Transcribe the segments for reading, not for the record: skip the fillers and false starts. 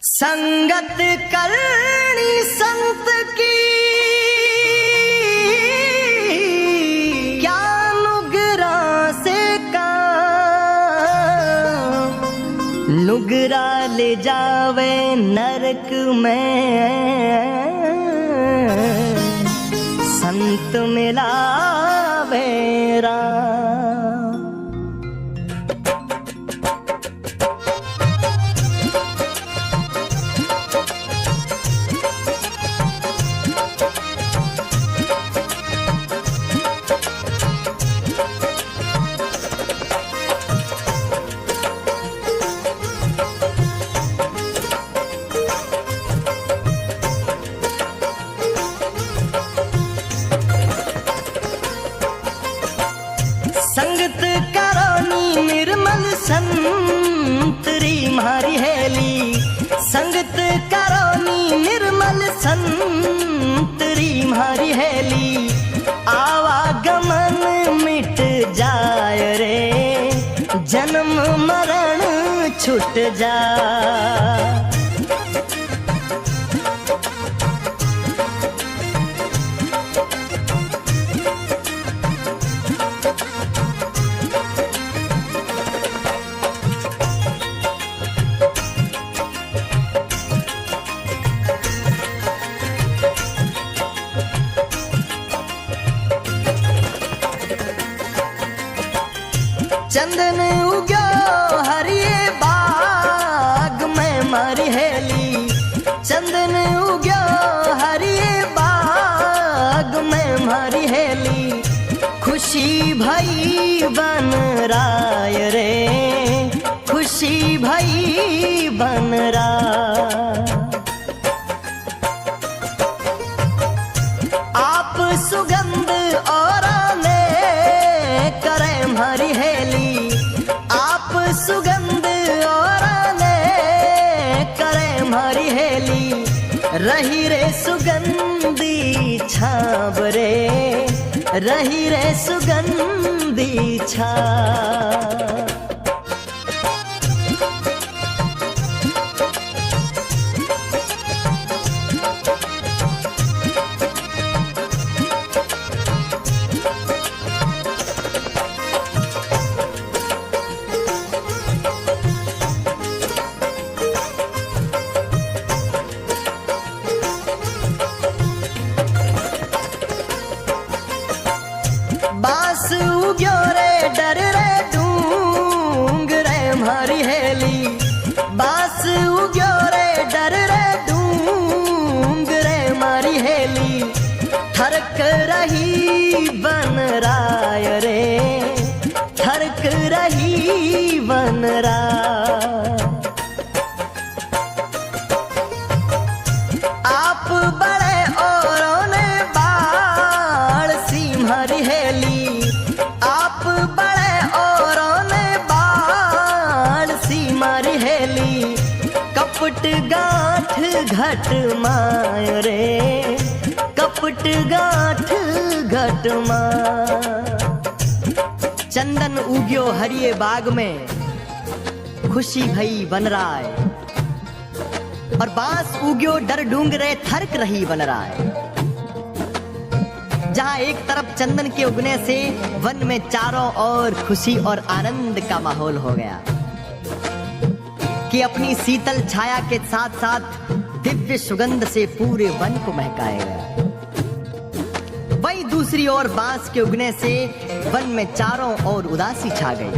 संगत करनी संत की क्या नुगरा से का नुगरा ले जावे नरक में संत मिलावे राम। संगत करोनी निर्मल संतरी मारी हेली, संगत करोनी निर्मल संतरी मारी हेली। आवागमन मिट जाय रे जन्म मरण छूट जा। चंदन उग्यो हरिये बाग में मारी हेली, चंदन उग्यो हरिये बाग में मारी हेली। खुशी भई बन राय रे खुशी भई बन राय। आप सुगंध और करे मारी हेली, आप सुगंध और करे मारी हेली। रही रे सुगंधी छाब रे रही रे सुगंधी छाब। बास उग्यो रे डर रे डूंग रे मारी हेली, बास उग्यो रे डर रे डूंग रे मारी हेली। थरक रही बन राय रे थरक रही बन राय। आप बड़े औरों ने बाल सी मारी हेली, आप बड़े औरों ने बाल सी मारी हेली। कपट गांठ घट माय रे कपट गांठ घट माय। चंदन उग्यो हरिये बाग में खुशी भई बन राय, और बांस उग्यो डर डूंगरे थरक रही बन राय। जहां एक तरफ चंदन के उगने से वन में चारों ओर खुशी और आनंद का माहौल हो गया कि अपनी शीतल छाया के साथ साथ दिव्य सुगंध से पूरे वन को महकाएगा। वहीं दूसरी ओर बांस के उगने से वन में चारों ओर उदासी छा गई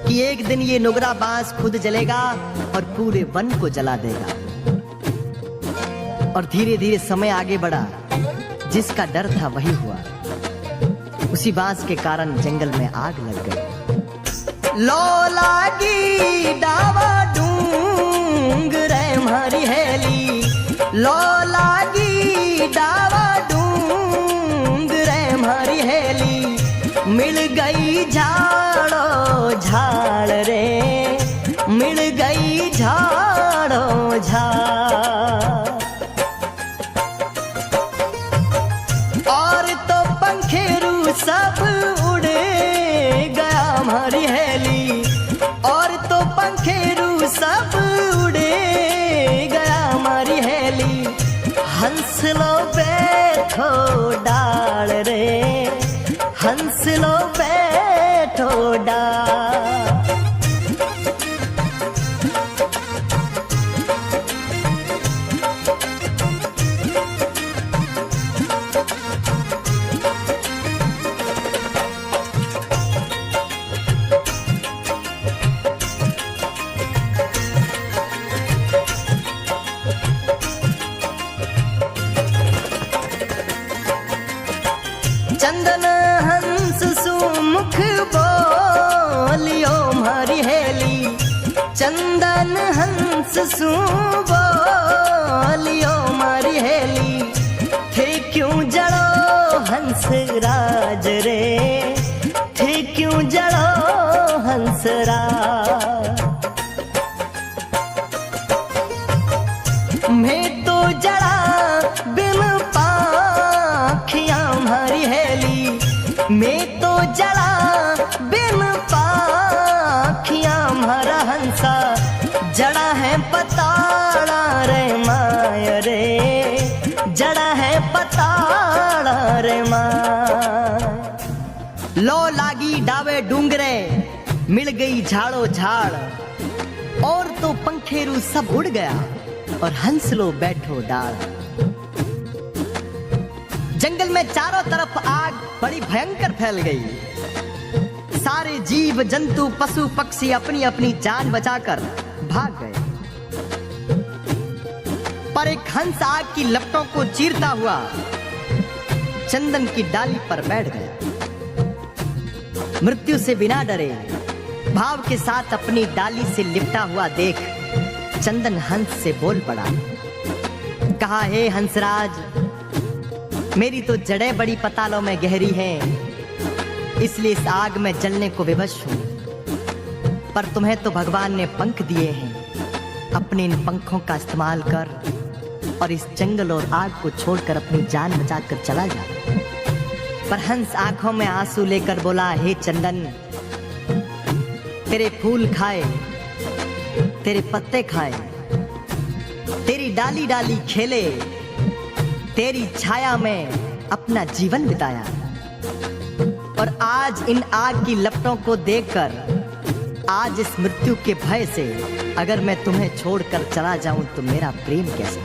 कि एक दिन ये नुगरा बांस खुद जलेगा और पूरे वन को जला देगा। और धीरे धीरे समय आगे बढ़ा, जिसका डर था वही हुआ। उसी बांस के कारण जंगल में आग लग गई। लो लागी डावा डूंग रे मारी हेली, लो लागी डावा डूंग रे मारी हेली। मिल गई झाड़ो झाड़ रे मिल गई झाड़ो झाड़। और तो पंखेरू सब उड़े गया मारी हेली, और तो पंखेरू सब उड़े चंदन हंस सू बोलियो मारी हेली, थे क्यों जड़ो हंस राज रे, थे क्यों जड़ो हंस राज। मैं तो जड़ा बिन पाखियां मारी हेली, मैं तो जड़ा बिन पाखियां मारा हंसा, जड़ा है पताड़ा रे माय रे, जड़ा है पताड़ा रे माय। लो लागी डावे डूंगरे, मिल गई झाड़ो झाड़, और तो पंखेरू सब उड़ गया, और हंस लो बैठो डाल। जंगल में चारों तरफ आग बड़ी भयंकर फैल गई। सारे जीव जंतु पशु पक्षी अपनी अपनी जान बचाकर भाग गए, पर एक हंस आग की लपटों को चीरता हुआ चंदन की डाली पर बैठ गया। मृत्यु से बिना डरे भाव के साथ अपनी डाली से लिपटा हुआ देख चंदन हंस से बोल पड़ा, कहा, हे हंसराज, मेरी तो जड़ें बड़ी पतालों में गहरी हैं, इसलिए इस आग में जलने को विवश हूं, पर तुम्हें तो भगवान ने पंख दिए हैं, अपने इन पंखों का इस्तेमाल कर और इस जंगल और आग को छोड़कर अपनी जान बचाकर चला जा। पर हंस आंखों में आंसू लेकर बोला, हे चंदन, तेरे फूल खाए, तेरे पत्ते खाए, तेरी डाली डाली खेले, तेरी छाया में अपना जीवन बिताया, और आज इन आग की लपटों को देखकर, आज इस मृत्यु के भय से अगर मैं तुम्हें छोड़कर चला जाऊं तो मेरा प्रेम कैसा।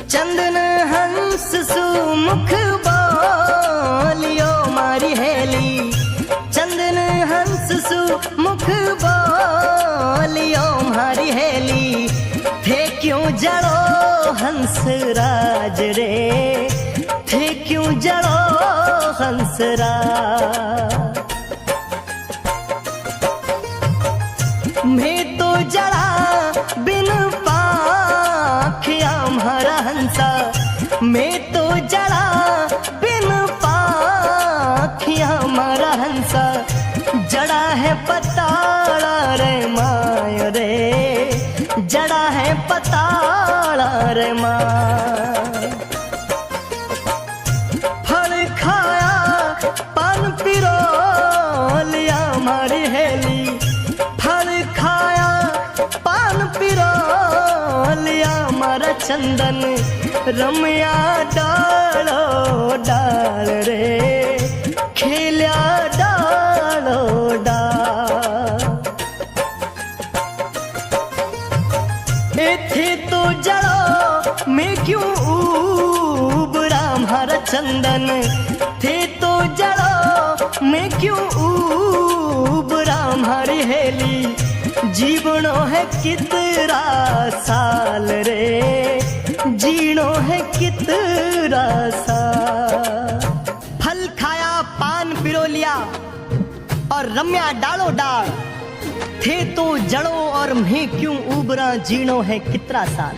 चंदन हंस सुमुख बोलियो मारी हेली, चंदन हंस सुमुख बोलियो मारी हेली, थे क्यों जड़ो हंस राज रे, थे क्यों जड़ो हंस राज। मैं तो जड़ा बिन पाखियां मारा हंसा, मैं तो जड़ा बिन पाखियां मारा हंसा, जड़ा है पताड़ा रे माय रे, जड़ा है पताड़ा रे माय। फल खाया पान पिरो लिया मारी हेली, फल खाया पान पिरो लिया मारा चंदन, रमया डालो डाल रे, खेल्या डालो डाल। थे तो जड़ो मैं क्यों उबरा मारा चंदन, थे तो जड़ो मैं क्यों उबरा मारी हेली, जीवनो है कितना साल रे, जीनो है कितना साल। फल खाया पान पिरो लिया और रम्या डालो डाल, थे तो जड़ो और मैं क्यों उबरा, जीनो है कितना साल।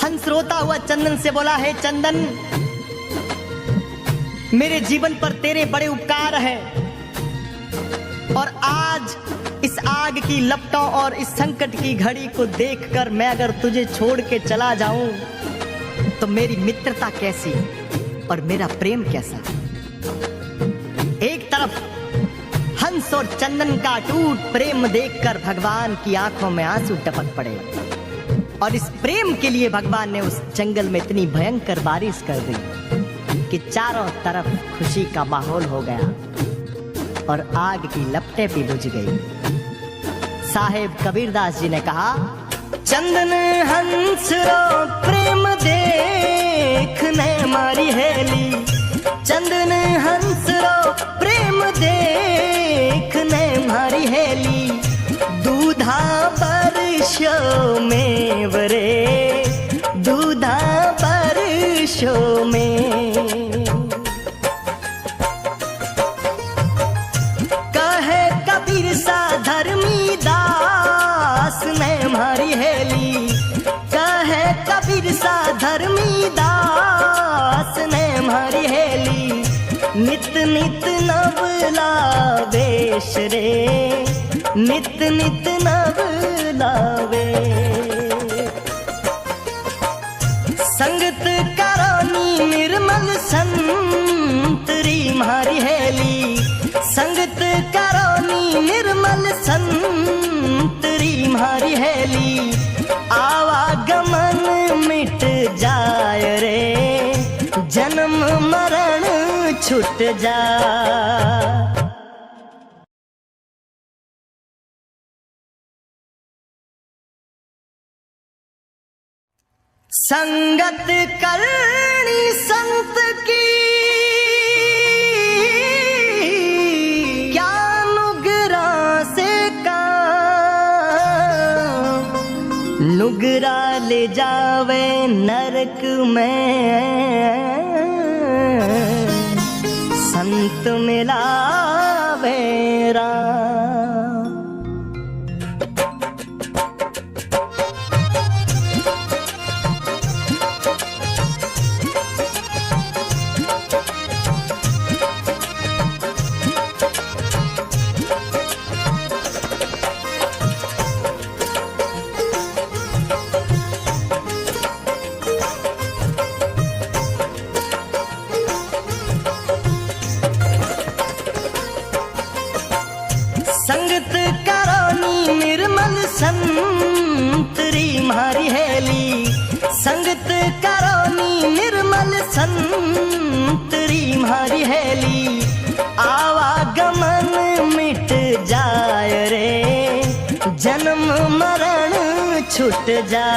हंस रोता हुआ चंदन से बोला, है चंदन, मेरे जीवन पर तेरे बड़े उपकार हैं, और आज इस आग की लपटों और इस संकट की घड़ी को देखकर मैं अगर तुझे छोड़ के चला जाऊं तो मेरी मित्रता कैसी और मेरा प्रेम कैसा। एक तरफ हंस और चंदन का अटूट प्रेम देखकर भगवान की आंखों में आंसू टपक पड़े, और इस प्रेम के लिए भगवान ने उस जंगल में इतनी भयंकर बारिश कर दी कि चारों तरफ खुशी का माहौल हो गया और आग की लपटें भी बुझ गई। साहेब कबीरदास जी ने कहा, चंदन हंस रो प्रेम देखने मारी हेली, चंदन हंस रो प्रेम देखने मारी हेली, दूधा बरसों में वरे, दूधा बरसों में। कहे कबीर सा धर्मी दास ने मारी हेली, कहे कबीर सा धर्मी दास ने मारी हेली। नित नित नवला वेश रे, नित नित नवला वेश। संगत करानी निर्मल संतरी मारी हेली, संगत करानी निर्मल संतरी मारी हेली। आवागमन मिट जाय रे, जन्म मरण छूट जा। संगत करनी संत की, क्या नुगरा से काम, नुगरा ले जावे नरक में, संत मिलावे राम। संगत करानी निर्मल संतरी मारी हेली, संगत करानी निर्मल संतरी मारी हेली। आवागमन मिट जाय रे, जन्म मरण छूट जा।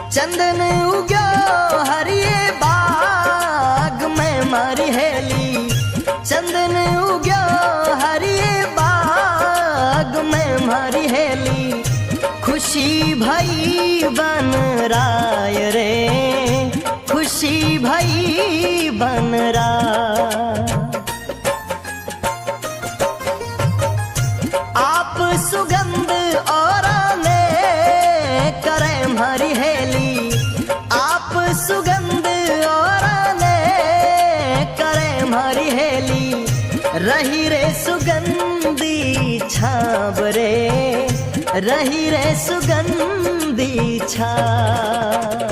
चंदन उग्यो हरिये बाग में मारी हेली, चंदन उग्यो हरिये बाग में मारी हेली। खुशी भई बन राय रे, खुशी भई बन राय। आप सुगंध और ने करे मारी हेली, आप सुगंध और ने करे मारी हेली। रही रे सुगंधी छाव रे, रही रे सुगंधी छाव।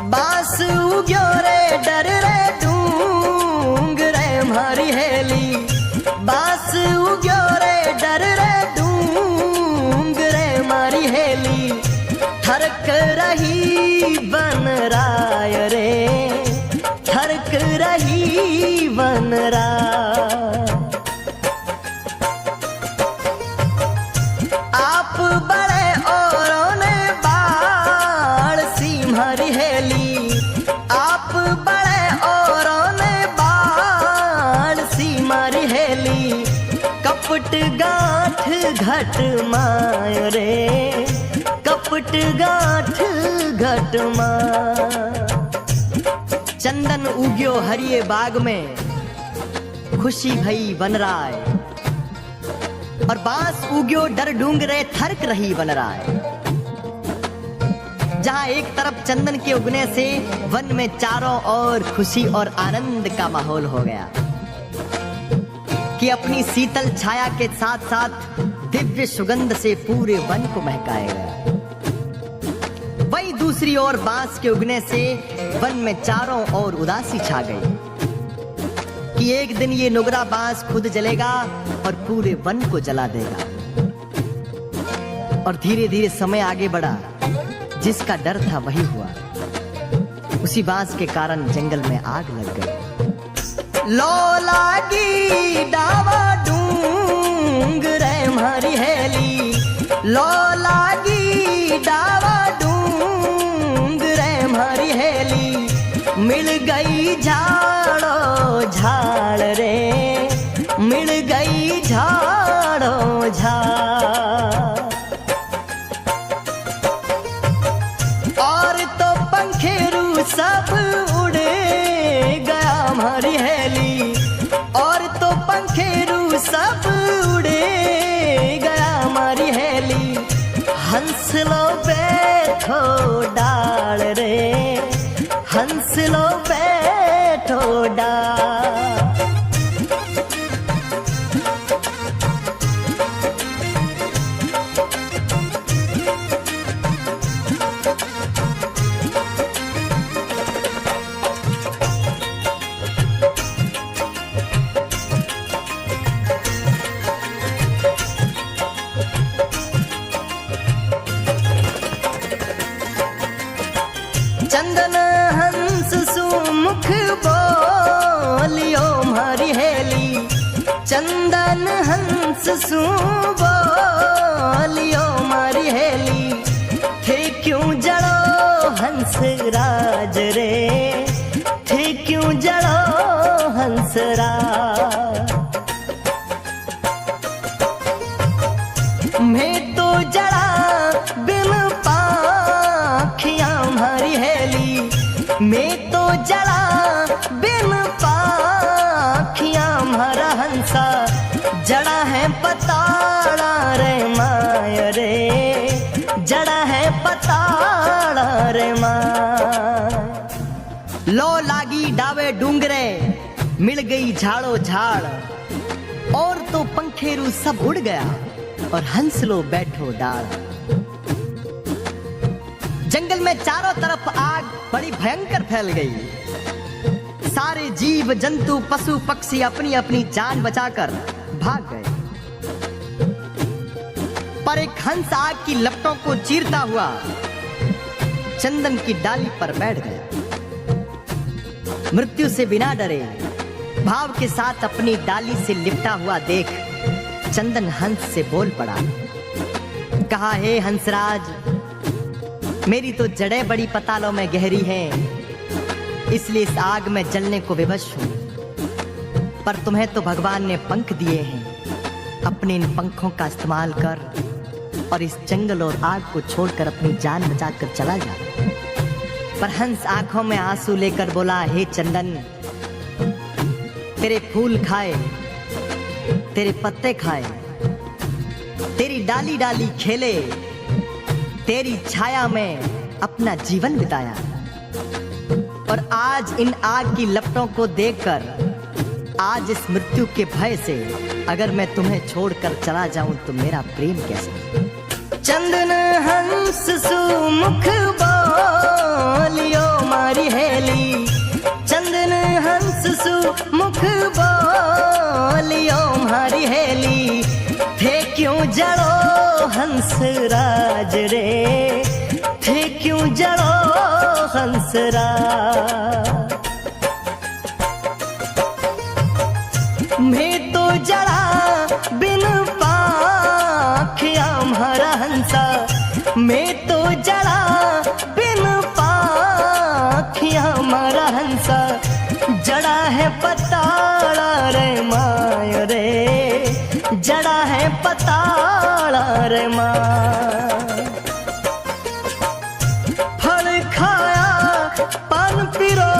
बास उग्यो रे डर रे डूंग रे मारी हेली, बास उग्यो रे डर रे डूंग रे मारी हेली। ठरक रही बन राय रे, ठरक रही बन राय। आप बड़े औरों ने बाढ़ सी मारी हेली, आप बड़े औरों ने बाढ़ सी मारी हेली। कपट गांठ घट माय रे, कपट गांठ घट माय। चंदन उग्यो हरिये बाग में, खुशी भई बन राय। और बांस उग्यो डर डूंगरे थरक रही बन राय। जहां एक तरफ चंदन के उगने से वन में चारों ओर खुशी और आनंद का माहौल हो गया कि अपनी शीतल छाया के साथ साथ दिव्य सुगंध से पूरे वन को महकाएगा। वहीं दूसरी ओर बांस के उगने से वन में चारों ओर उदासी छा गई। कि एक दिन ये नुगरा बांस खुद जलेगा और पूरे वन को जला देगा। और धीरे धीरे समय आगे बढ़ा, जिसका डर था वही हुआ। उसी बांस के कारण जंगल में आग लग गई। लो लागी डावा डूंग रे मारी हेली, लो लागी डावा डूंग रे मारी हेली, मिल गई झाड़ो झाड़ रे, मिल गई झाड़ो झाड़। और तो पंखेरू सब उड़े गया हमारी हेली, और तो पंखेरू सब उड़े गया हमारी हेली। हंस लो बैठो डाल रे, हंस लो बैठो डाल। चंदन हंस सुमुख बोलियो मारी हेली, चंदन हंस सु बोलियो मारी हेली। थे क्यों जड़ो हंस राज रे, थे क्यों जड़ो हंस राज। मैं तो जड़ा बिन पाखियां मारी हेली, मैं तो जड़ा बिन पाखियां मारा हंसा। जड़ा है पताड़ा रे माय रे, जड़ा है पताड़ा रे माय। लो लागी डावे डूंगरे, मिल गई झाड़ो झाड़, और तो पंखेरू सब उड़ गया और हंस लो बैठो डाल। जंगल में चारों तरफ आग बड़ी भयंकर फैल गई। सारे जीव जंतु पशु पक्षी अपनी अपनी जान बचाकर भाग गए, पर एक हंस आग की लपटों को चीरता हुआ चंदन की डाली पर बैठ गया। मृत्यु से बिना डरे भाव के साथ अपनी डाली से लिपटा हुआ देख चंदन हंस से बोल पड़ा। कहा, हे हंसराज, मेरी तो जड़ें बड़ी पतालों में गहरी हैं, इसलिए इस आग में जलने को विवश हूं। पर तुम्हें तो भगवान ने पंख दिए हैं, अपने इन पंखों का इस्तेमाल कर और इस जंगल और आग को छोड़कर अपनी जान बचाकर चला जा। पर हंस आंखों में आंसू लेकर बोला, हे चंदन, तेरे फूल खाए, तेरे पत्ते खाए, तेरी डाली डाली खेले, तेरी छाया में अपना जीवन बिताया। और आज इन आग की लपटों को देखकर, आज इस मृत्यु के भय से अगर मैं तुम्हें छोड़कर चला जाऊं तो मेरा प्रेम कैसा। चंदन हंस सुमुख बोलियो मारी हेली, चंदन हंस सुमुख बोलियो मारी हेली। थे क्यों जड़ो हंस राज रे, थे क्यों जड़ो हंस राज। मैं तो जड़ा बिन पाखियां मारा हंसा, मैं तो जड़ा बिन पाखियां मारा हंसा। जड़ा है पताड़ा रे माय रे, जड़ा है पताड़ा रे माय। फल खाया पान पिरो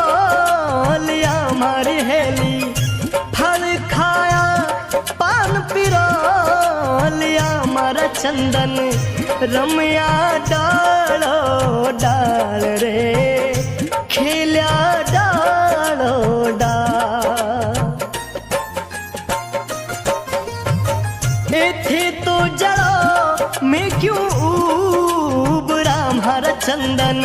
लिया मारी हेली, फल खाया पान पिरो लिया मारा चंदन। रमया डालो डाल रे, खेल्या डालो डाल। थे तो जड़ो मैं क्यों उबरा मारा चंदन,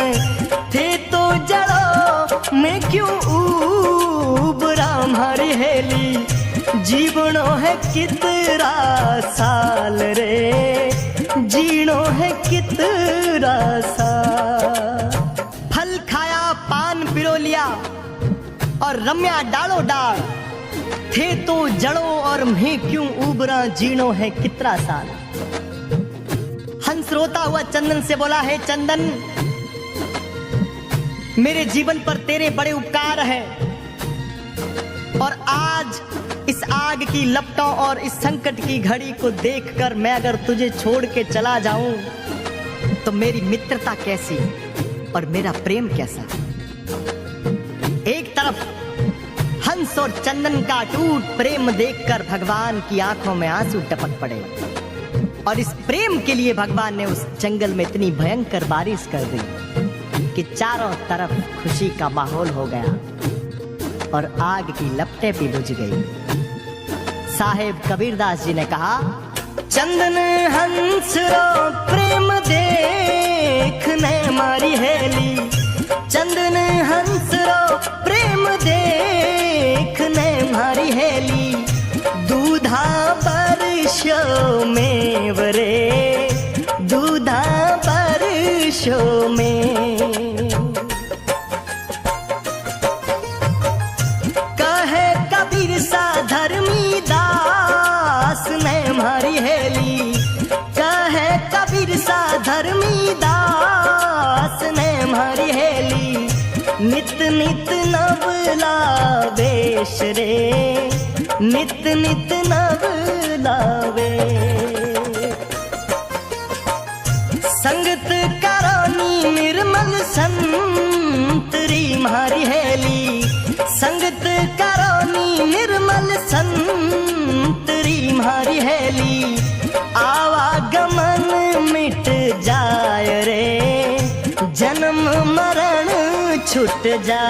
थे तो जड़ो मैं क्यों उबरा म्हारी हेली, जीवनो है कितना साल रे, जीनो है कितना साल। फल खाया पान पिरो लिया और रम्या डालो डाल, थे तो जड़ों और मैं क्यों उबरा, जीनो है कितना साल। हंस रोता हुआ चंदन से बोला, है चंदन मेरे जीवन पर तेरे बड़े उपकार हैं, और आज इस आग की लपटों और इस संकट की घड़ी को देखकर मैं अगर तुझे छोड़ के चला जाऊं तो मेरी मित्रता कैसी और मेरा प्रेम कैसा। एक तरफ हंस और चंदन का अटूट प्रेम देखकर भगवान की आंखों में आंसू टपक पड़े, और इस प्रेम के लिए भगवान ने उस जंगल में इतनी भयंकर बारिश कर दी कि चारों तरफ खुशी का माहौल हो गया और आग की लपटें भी बुझ गई। साहेब कबीरदास जी ने कहा, चंदन हंस रो प्रेम देखने मारी हेली, चंदन हंस रो प्रेम देखने मारी हेली, दूधा बारिशों में वरे, दूधा बारिशों में। कहे कबीर सा धर्मी दास ने मारी हेली, कहे कबीर सा धर्मी दास ने मारी हेली, नित नित नवला वेश रे, नित नित नवला वेश। संगत करोनी निर्मल संतरी मारी हेली, संगत करोनी निर्मल संतरी मारी हेली, आवागमन मिट जाय रे, जन्म मरण छूट जा।